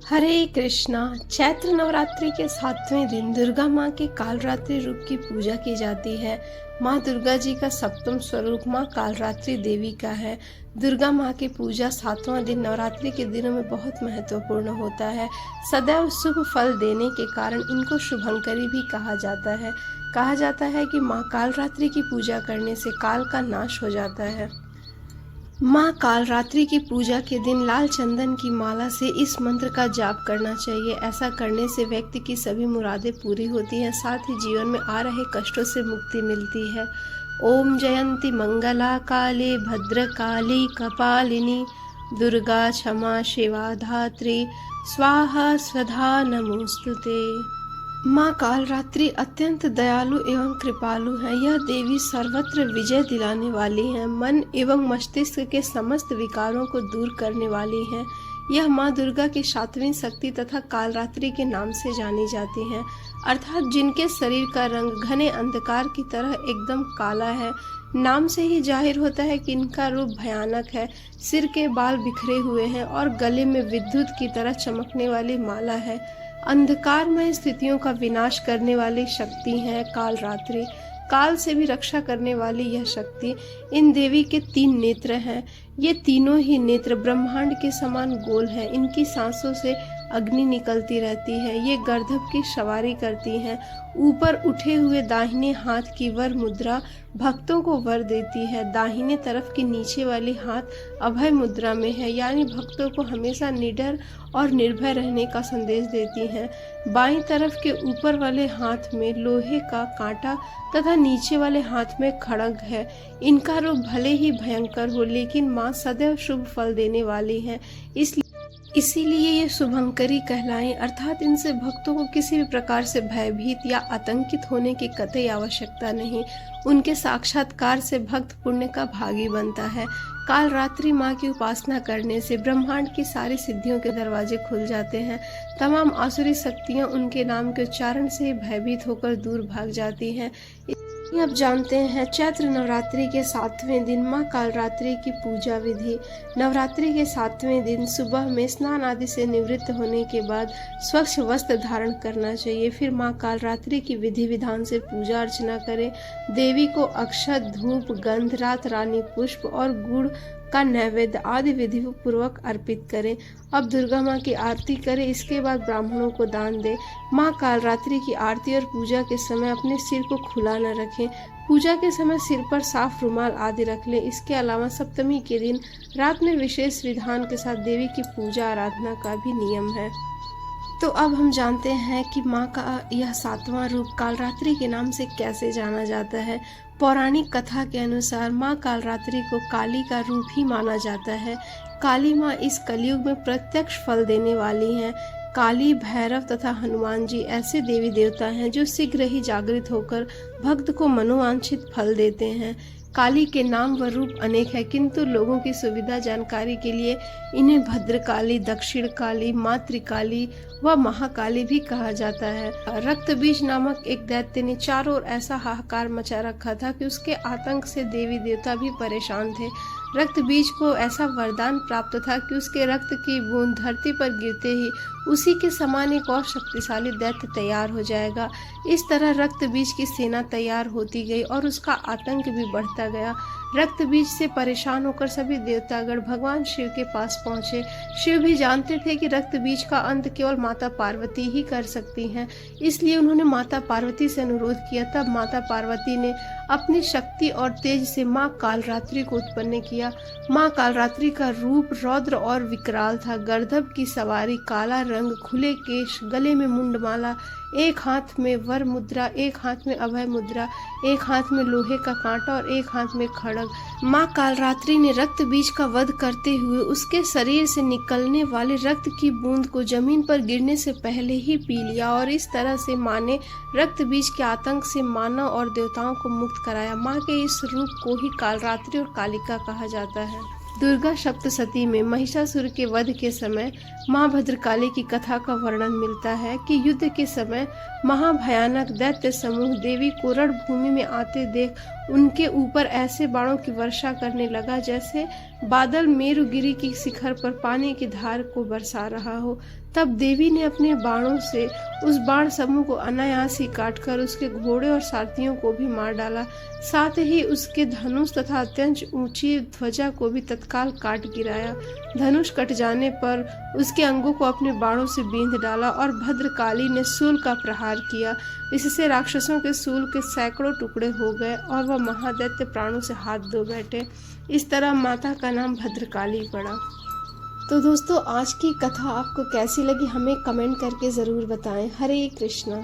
हरे कृष्णा। चैत्र नवरात्रि के 7वें दिन दुर्गा माँ के कालरात्रि रूप की पूजा की जाती है। माँ दुर्गा जी का सप्तम स्वरूप माँ कालरात्रि देवी का है। दुर्गा माँ की पूजा 7वां दिन नवरात्रि के दिनों में बहुत महत्वपूर्ण होता है। सदैव शुभ फल देने के कारण इनको शुभंकरी भी कहा जाता है। कहा जाता है कि माँ कालरात्रि की पूजा करने से काल का नाश हो जाता है। माँ कालरात्रि की पूजा के दिन लाल चंदन की माला से इस मंत्र का जाप करना चाहिए। ऐसा करने से व्यक्ति की सभी मुरादें पूरी होती हैं, साथ ही जीवन में आ रहे कष्टों से मुक्ति मिलती है। ओम जयंती मंगला काली भद्रकाली कपालिनी दुर्गा क्षमा शिवा धात्री स्वाहा स्वधा नमोस्तुते। माँ कालरात्रि अत्यंत दयालु एवं कृपालु है। यह देवी सर्वत्र विजय दिलाने वाली है। मन एवं मस्तिष्क के समस्त विकारों को दूर करने वाली है। यह माँ दुर्गा की 7वीं शक्ति तथा कालरात्रि के नाम से जानी जाती हैं, अर्थात जिनके शरीर का रंग घने अंधकार की तरह एकदम काला है। नाम से ही जाहिर होता है कि इनका रूप भयानक है। सिर के बाल बिखरे हुए हैं और गले में विद्युत की तरह चमकने वाली माला है। अंधकारमय स्थितियों का विनाश करने वाली शक्ति है कालरात्रि। काल से भी रक्षा करने वाली यह शक्ति। इन देवी के 3 नेत्र हैं। ये तीनों ही नेत्र ब्रह्मांड के समान गोल हैं। इनकी सांसों से अग्नि निकलती रहती है। ये गर्दभ की सवारी करती हैं। ऊपर उठे हुए दाहिने हाथ की वर मुद्रा भक्तों को वर देती है। दाहिने तरफ की नीचे वाली हाथ अभय मुद्रा में है, यानी भक्तों को हमेशा निडर और निर्भय रहने का संदेश देती हैं। बाईं तरफ के ऊपर वाले हाथ में लोहे का कांटा तथा नीचे वाले हाथ में खड़ग है। इनका रूप भले ही भयंकर हो, लेकिन माँ सदैव शुभ फल देने वाली है, इसीलिए ये शुभंकरी कहलाएं, अर्थात इनसे भक्तों को किसी भी प्रकार से भयभीत या आतंकित होने की कतई आवश्यकता नहीं। उनके साक्षात्कार से भक्त पुण्य का भागी बनता है। कालरात्रि माँ की उपासना करने से ब्रह्मांड की सारी सिद्धियों के दरवाजे खुल जाते हैं। तमाम आसुरी शक्तियाँ उनके नाम के उच्चारण से भयभीत होकर दूर भाग जाती हैं। अब जानते हैं चैत्र नवरात्रि के 7वें दिन माँ कालरात्रि की पूजा विधि। नवरात्रि के 7वें दिन सुबह में स्नान आदि से निवृत्त होने के बाद स्वच्छ वस्त्र धारण करना चाहिए। फिर माँ कालरात्रि की विधि विधान से पूजा अर्चना करें। देवी को अक्षत, धूप, गंध, रात रानी पुष्प और गुड़ का नैवेद्य आदि विधि पूर्वक अर्पित करें। अब दुर्गा माँ की आरती करें। इसके बाद ब्राह्मणों को दान दें। माँ कालरात्रि की आरती और पूजा के समय अपने सिर को खुला न रखें। पूजा के समय सिर पर साफ रुमाल आदि रख लें। इसके अलावा सप्तमी के दिन रात में विशेष विधान के साथ देवी की पूजा आराधना का भी नियम है। तो अब हम जानते हैं कि माँ का यह 7वां रूप कालरात्रि के नाम से कैसे जाना जाता है। पौराणिक कथा के अनुसार माँ कालरात्रि को काली का रूप ही माना जाता है। काली माँ इस कलयुग में प्रत्यक्ष फल देने वाली हैं। काली, भैरव तथा हनुमान जी ऐसे देवी देवता हैं जो शीघ्र ही जागृत होकर भक्त को मनोवांछित फल देते हैं। काली के नाम व रूप अनेक है, किंतु लोगों की सुविधा जानकारी के लिए इन्हें भद्रकाली, दक्षिण काली, मातृकाली व महाकाली भी कहा जाता है। रक्त बीज नामक एक दैत्य ने चारों ओर ऐसा हाहाकार मचा रखा था कि उसके आतंक से देवी देवता भी परेशान थे। रक्त बीज को ऐसा वरदान प्राप्त था कि उसके रक्त की बूंद धरती पर गिरते ही उसी के समान एक और शक्तिशाली दैत्य तैयार हो जाएगा। इस तरह रक्त बीज की सेना तैयार होती गई और उसका आतंक भी बढ़ता गया। रक्त बीज से परेशान होकर सभी देवतागण भगवान शिव के पास पहुंचे। शिव भी जानते थे कि रक्त बीज का अंत केवल माता पार्वती ही कर सकती हैं, इसलिए उन्होंने माता पार्वती से अनुरोध किया। तब माता पार्वती ने अपनी शक्ति और तेज से माँ कालरात्रि को उत्पन्न किया। माँ कालरात्रि का रूप रौद्र और विकराल था। गर्दभ की सवारी, काला रंग, खुले केश, गले में मुंडमाला, एक हाथ में वर मुद्रा, एक हाथ में अभय मुद्रा, एक हाथ में लोहे का कांटा और एक हाथ में खड़ग। माँ कालरात्रि ने रक्त बीज का वध करते हुए उसके शरीर से निकलने वाले रक्त की बूंद को जमीन पर गिरने से पहले ही पी लिया और इस तरह से माँ ने रक्त बीज के आतंक से मानव और देवताओं को मुक्त कराया। माँ के इस रूप को ही कालरात्रि और कालिका कहा जाता है। दुर्गा सप्तशती में महिषासुर के वध के समय माँ भद्रकाली की कथा का वर्णन मिलता है कि युद्ध के समय महाभयानक दैत्य समूह देवी को रणभूमि में आते देख उनके ऊपर ऐसे बाणों की वर्षा करने लगा जैसे बादल मेरुगिरी की शिखर पर पानी की धार को बरसा रहा हो। तब देवी ने अपने बाणों से उस बाण समूह को अनायास ही काटकर उसके घोड़े और सारथियों को भी मार डाला। साथ ही उसके धनुष तथा अत्यंत ऊंची ध्वजा को भी तत्काल काट गिराया। धनुष कट जाने पर उसके अंगों को अपने बाणों से बींध डाला और भद्रकाली ने शूल का प्रहार किया। इससे राक्षसों के शूल के सैकड़ों टुकड़े हो गए और वह महादैत्य प्राणों से हाथ धो बैठे। इस तरह माता का नाम भद्रकाली पड़ा। तो दोस्तों, आज की कथा आपको कैसी लगी हमें कमेंट करके ज़रूर बताएं। हरे कृष्णा।